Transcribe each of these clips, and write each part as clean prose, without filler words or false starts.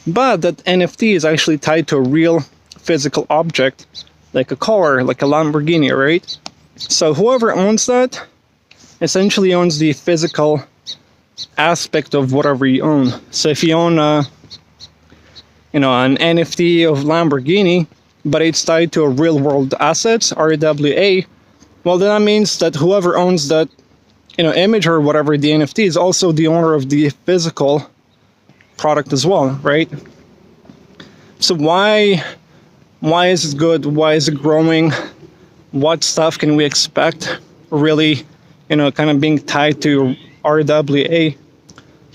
but that NFT is actually tied to a real physical object, like a car, like a Lamborghini, right? So whoever owns that essentially owns the physical aspect of whatever you own. So if you own an NFT of Lamborghini, but it's tied to a real world assets, RWA, well, then that means that whoever owns that image or whatever the NFT is also the owner of the physical product as well, right? So why is it good? Why is it growing? What stuff can we expect really, kind of being tied to RWA?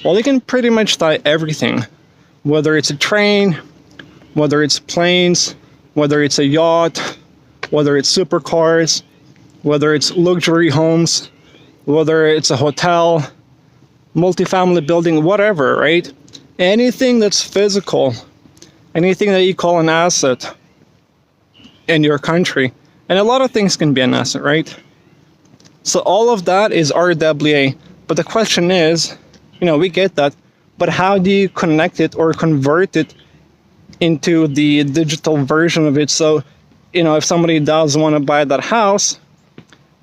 Well, you can pretty much tie everything, whether it's a train, whether it's planes, whether it's a yacht, whether it's supercars, whether it's luxury homes, whether it's a hotel, multifamily building, whatever, right? Anything that's physical, anything that you call an asset in your country, and a lot of things can be an asset, right? So all of that is RWA. But the question is, we get that, but how do you connect it or convert it into the digital version of it? So, if somebody does want to buy that house,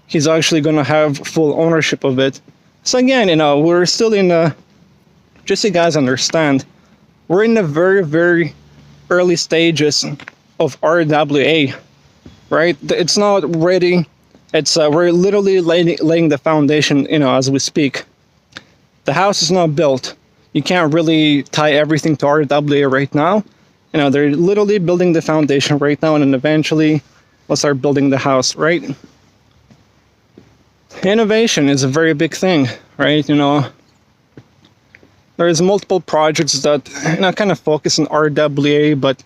he's actually going to have full ownership of it. So again, we're still in just so you guys understand, we're in the very, very early stages of RWA, right? It's not ready. It's we're literally laying the foundation, as we speak. The house is not built. You can't really tie everything to RWA right now. They're literally building the foundation right now, and then eventually let's start building the house, right? Innovation is a very big thing, right? There's multiple projects that kind of focus on RWA, but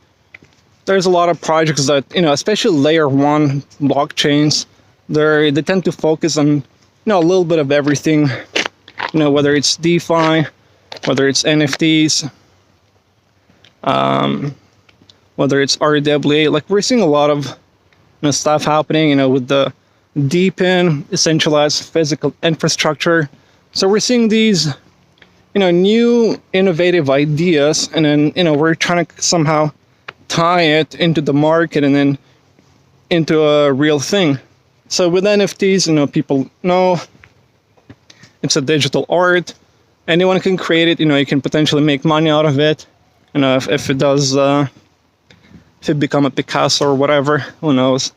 there's a lot of projects that, especially layer one blockchains, they tend to focus on, a little bit of everything, whether it's DeFi, whether it's NFTs, whether it's RWA. Like we're seeing a lot of stuff happening, with the deepen centralized physical infrastructure. So we're seeing these, new innovative ideas, and then, we're trying to somehow tie it into the market and then into a real thing. So with NFTs, people know it's a digital art. Anyone can create it. You can potentially make money out of it. If it does, if it become a Picasso or whatever, who knows?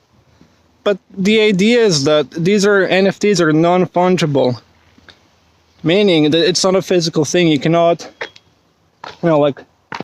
But the idea is that NFTs are non-fungible, meaning that it's not a physical thing. You cannot, like